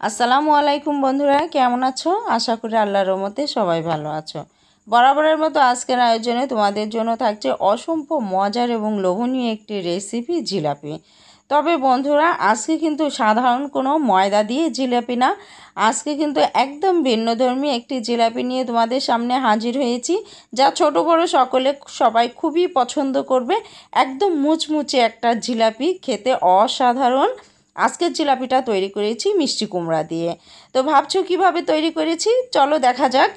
আসসালামু আলাইকুম বন্ধুরা, কেমন আছো? আশা করি আল্লাহর রহমতে সবাই ভালো আছো। বরাবরের মতো আজকের আয়োজনে তোমাদের জন্য থাকছে অসম্ভব মজার এবং লোভনীয় একটি রেসিপি জিলাপি। তবে বন্ধুরা, আজকে কিন্তু সাধারণ কোনো ময়দা দিয়ে জিলাপি না, আজকে কিন্তু একদম ভিন্নধর্মী একটি জিলাপি নিয়ে তোমাদের সামনে হাজির হয়েছি, যা ছোট বড় সবাই খুবই পছন্দ করবে। একদম মুচমুচে একটা জিলাপি, খেতে অসাধারণ। আজকের জিলাপিটা তৈরি করেছি মিষ্টি কুমড়া দিয়ে। তো ভাবছো কিভাবে তৈরি করেছি, চলো দেখা যাক।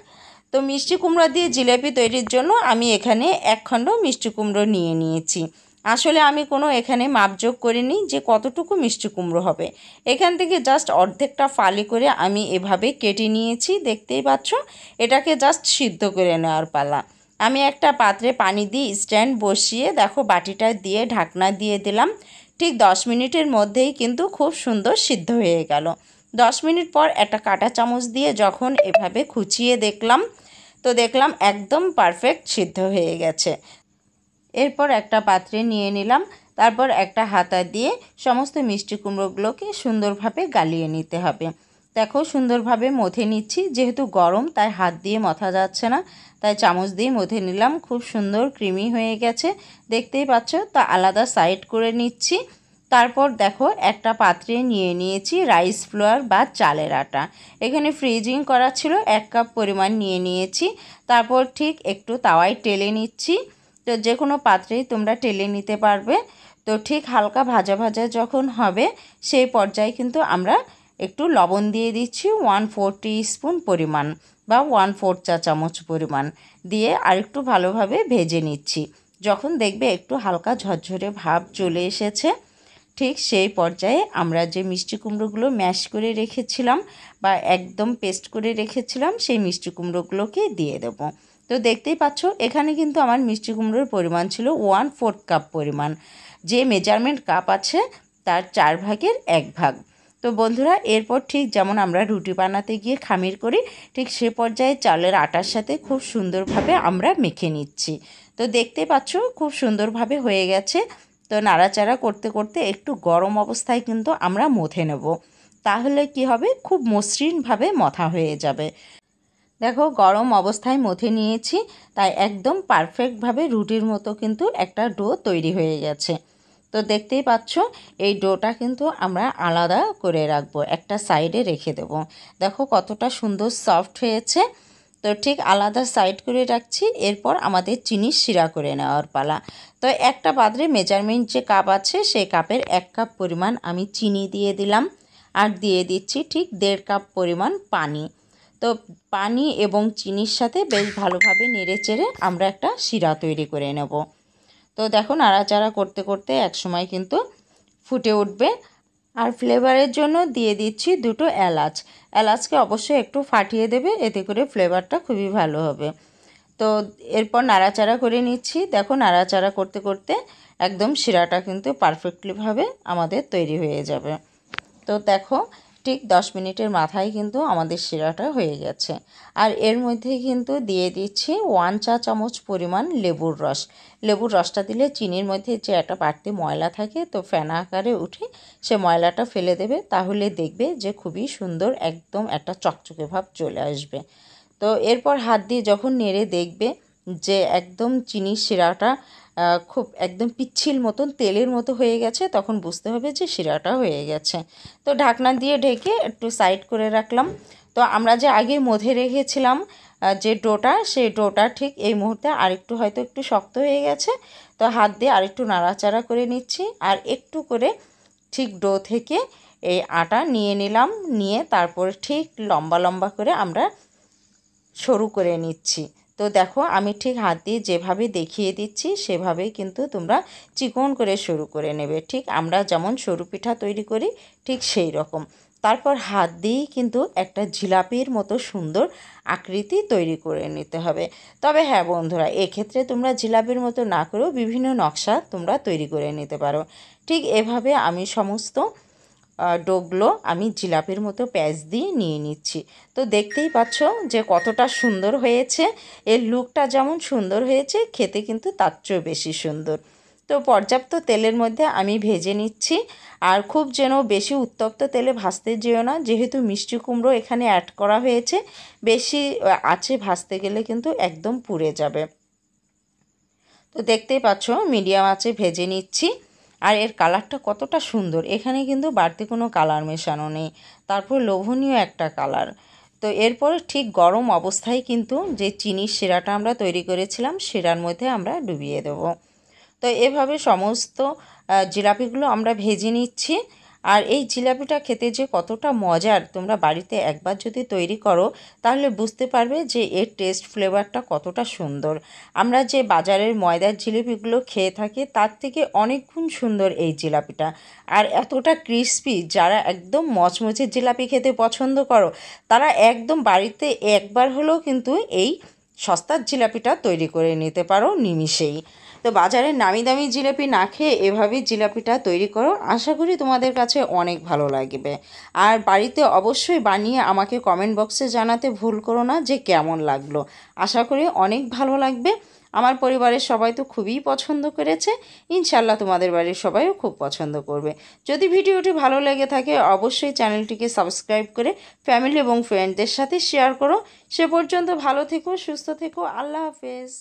তো মিষ্টি কুমড়া দিয়ে জিলাপি তৈরির জন্য আমি এখানে 1 খণ্ড মিষ্টি কুমড়ো নিয়ে নিয়েছি। আসলে আমি কোনো এখানে মাপযোগ করিনি যে কতটুকু মিষ্টি কুমড়ো হবে। এখান থেকে জাস্ট অর্ধেকটা ফালি করে আমি এভাবে কেটে নিয়েছি, দেখতেই পাচ্ছ। এটাকে জাস্ট সিদ্ধ করে নেওয়ার পালা। আমি একটা পাত্রে পানি দিয়ে স্ট্যান্ড বসিয়ে দেখো বাটিটা দিয়ে ঢাকনা দিয়ে দিলাম। ঠিক 10 মিনিটের মধ্যেই কিন্তু খুব সুন্দর সিদ্ধ হয়ে গেল। 10 মিনিট পর একটা কাঁটা চামচ দিয়ে যখন এভাবে খুঁচিয়ে দেখলাম, তো দেখলাম একদম পারফেক্ট সিদ্ধ হয়ে গেছে। এরপর একটা পাত্রে নিয়ে নিলাম, তারপর একটা হাতা দিয়ে সমস্ত মিষ্টি কুমড়োগুলোকে সুন্দরভাবে গালিয়ে নিতে হবে। দেখো সুন্দরভাবে মথে নিচ্ছি, যেহেতু গরম তাই হাত দিয়ে মথা যাচ্ছে না, তাই চামচ দিয়ে মথে নিলাম। খুব সুন্দর ক্রিমি হয়ে গেছে, দেখতেই পাচ্ছ। তা আলাদা সাইড করে নিচ্ছি। তারপর দেখো একটা পাত্রে নিয়ে নিয়েছি রাইস ফ্লোয়ার বা চালের আটা। এখানে ফ্রিজিং করা ছিল, 1 কাপ পরিমাণ নিয়ে নিয়েছি। তারপর ঠিক একটু তাওয়ায় টেলে নিচ্ছি। তো যে কোনো পাত্রেই তোমরা টেলে নিতে পারবে। তো ঠিক হালকা ভাজা ভাজা যখন হবে, সেই পর্যায়ে কিন্তু আমরা একটু লবণ দিয়ে দিচ্ছি 1/4 টিস্পুন পরিমাণ বা 1/4 চা চামচ পরিমাণ দিয়ে আরেকটু ভালোভাবে ভেজে নিচ্ছি। যখন দেখবে একটু হালকা ঝরঝরে ভাব চলে এসেছে, ঠিক সেই পর্যায়ে আমরা যে মিষ্টি কুমড়োগুলো ম্যাশ করে রেখেছিলাম বা একদম পেস্ট করে রেখেছিলাম, সেই মিষ্টি কুমড়োগুলোকে দিয়ে দেবো। তো দেখতেই পাচ্ছ, এখানে কিন্তু আমার মিষ্টি কুমড়োর পরিমাণ ছিল 1/4 কাপ পরিমাণ। যে মেজারমেন্ট কাপ আছে তার 4 ভাগের 1 ভাগ। তো বন্ধুরা, এরপর ঠিক যেমন আমরা রুটি বানাতে গিয়ে খামির করি, ঠিক সে পর্যায়ে চালের আটার সাথে খুব সুন্দরভাবে আমরা মেখে নিচ্ছি। তো দেখতে পাচ্ছ খুব সুন্দরভাবে হয়ে গেছে। তো নাড়াচাড়া করতে করতে একটু গরম অবস্থায় কিন্তু আমরা মথে নেব, তাহলে কি হবে, খুব মসৃণভাবে মথা হয়ে যাবে। দেখো গরম অবস্থায় মথে নিয়েছি, তাই একদম পারফেক্টভাবে রুটির মতো কিন্তু একটা ডো তৈরি হয়ে গেছে। তো দেখতেই পাচ্ছ, এই ডোটা কিন্তু আমরা আলাদা করে রাখবো, একটা সাইডে রেখে দেব। দেখো কতটা সুন্দর সফট হয়েছে। তো ঠিক আলাদা সাইড করে রাখছি। এরপর আমাদের চিনির শিরা করে নেওয়ার পালা। তো একটা পাত্রে মেজারমেন্ট যে কাপ আছে, সেই কাপের 1 কাপ পরিমাণ আমি চিনি দিয়ে দিলাম, আর দিয়ে দিচ্ছি ঠিক 1.5 কাপ পরিমাণ পানি। তো পানি এবং চিনির সাথে বেশ ভালোভাবে নেড়েচেড়ে আমরা একটা শিরা তৈরি করে নেব। তো দেখো নাড়াচাড়া করতে করতে একসময় কিন্তু ফুটে উঠবে। আর ফ্লেভারের জন্য দিয়ে দিচ্ছি 2টো এলাচ। এলাচকে অবশ্যই একটু ফাটিয়ে দেবে, এতে করে ফ্লেভারটা খুবই ভালো হবে। তো এরপর নাড়াচাড়া করে নিচ্ছি। দেখো নাড়াচাড়া করতে করতে একদম শিরাটা কিন্তু পারফেক্টলিভাবে আমাদের তৈরি হয়ে যাবে। তো দেখো ঠিক 10 মিনিটের মাথায় কিন্তু আমাদের শিরাটা হয়ে গেছে। আর এর মধ্যে কিন্তু দিয়ে দিচ্ছি 1 চা চামচ পরিমাণ লেবুর রস। লেবুর রসটা দিলে চিনির মধ্যে যে একটা বাড়তি ময়লা থাকে, তো ফেনা আকারে উঠে সে ময়লাটা ফেলে দেবে, তাহলে দেখবে যে খুবই সুন্দর একদম একটা চকচকে ভাব চলে আসবে। তো এরপর হাত দিয়ে যখন নেড়ে দেখবে যে একদম চিনির শিরাটা খুব একদম পিচ্ছিল মতন তেলের মতো হয়ে গেছে, তখন বুঝতে হবে যে শিরাটা হয়ে গেছে। তো ঢাকনা দিয়ে ঢেকে একটু সাইড করে রাখলাম। তো আমরা যে আগে মধ্যে রেখেছিলাম যে ডোটা, সেই ডোটা ঠিক এই মুহূর্তে আরেকটু হয়তো একটু শক্ত হয়ে গেছে। তো হাত দিয়ে আরেকটু নাড়াচাড়া করে নিচ্ছি, আর একটু করে ঠিক ডো থেকে এই আটা নিয়ে নিলাম। নিয়ে তারপর ঠিক লম্বা লম্বা করে আমরা সরু করে নিচ্ছি। তো দেখো আমি ঠিক হাত দিয়ে যেভাবে দেখিয়ে দিচ্ছি, সেভাবেই কিন্তু তোমরা চিকন করে সরু করে নেবে, ঠিক আমরা যেমন সরু পিঠা তৈরি করি ঠিক সেই রকম। তারপর হাত দিয়েই কিন্তু একটা জিলাপির মতো সুন্দর আকৃতি তৈরি করে নিতে হবে। তবে হ্যাঁ বন্ধুরা, এক্ষেত্রে তোমরা জিলাপির মতো না করেও বিভিন্ন নকশা তোমরা তৈরি করে নিতে পারো। ঠিক এভাবে আমি সমস্ত ডোগুলো আমি জিলাপির মতো প্যাঁচ দিয়ে নিয়ে নিচ্ছি। তো দেখতেই পাচ্ছ যে কতটা সুন্দর হয়েছে। এর লুকটা যেমন সুন্দর হয়েছে, খেতে কিন্তু তার চেয়েও বেশি সুন্দর। তো পর্যাপ্ত তেলের মধ্যে আমি ভেজে নিচ্ছি। আর খুব যেন বেশি উত্তপ্ত তেলে ভাজতে যেও না, যেহেতু মিষ্টি কুমড়ো এখানে অ্যাড করা হয়েছে। বেশি আঁচে ভাজতে গেলে কিন্তু একদম পুড়ে যাবে। তো দেখতেই পাচ্ছ মিডিয়াম আঁচে ভেজে নিচ্ছি। আর এর কালারটা কতটা সুন্দর, এখানে কিন্তু বাড়তি কোনো কালার মেশানো নেই, তারপর লোভনীয় একটা কালার। তো এরপর ঠিক গরম অবস্থায় কিন্তু যে চিনির শিরাটা আমরা তৈরি করেছিলাম শিরার মধ্যে আমরা ডুবিয়ে দেব। তো এভাবে সমস্ত জিলাপিগুলো আমরা ভেজে নিচ্ছি। আর এই জিলাপিটা খেতে যে কতটা মজার, তোমরা বাড়িতে একবার যদি তৈরি করো তাহলে বুঝতে পারবে যে এর টেস্ট ফ্লেভারটা কতটা সুন্দর। আমরা যে বাজারের ময়দার জিলিপিগুলো খেয়ে থাকি তার থেকে অনেক গুণ সুন্দর এই জিলাপিটা। আর এতটা ক্রিস্পি, যারা একদম মচমচে জিলাপি খেতে পছন্দ করো তারা একদম বাড়িতে একবার হলেও কিন্তু এই সস্তার জিলাপিটা তৈরি করে নিতে পারো নিমিষেই। তো বাজারের নামি দামি জিলাপি না খেয়ে এভাবেই জিলাপিটা তৈরি করো, আশা করি তোমাদের কাছে অনেক ভালো লাগবে। আর বাড়িতে অবশ্যই বানিয়ে আমাকে কমেন্ট বক্সে জানাতে ভুল করো না যে কেমন লাগলো। আশা করি অনেক ভালো লাগবে। আমার পরিবারের সবাই তো খুবই পছন্দ করেছে, ইনশাল্লাহ তোমাদের বাড়ির সবাইও খুব পছন্দ করবে। যদি ভিডিওটি ভালো লেগে থাকে অবশ্যই চ্যানেলটিকে সাবস্ক্রাইব করে ফ্যামিলি এবং ফ্রেন্ডদের সাথে শেয়ার করো। সে পর্যন্ত ভালো থেকো, সুস্থ থেকো, আল্লাহ হাফেজ।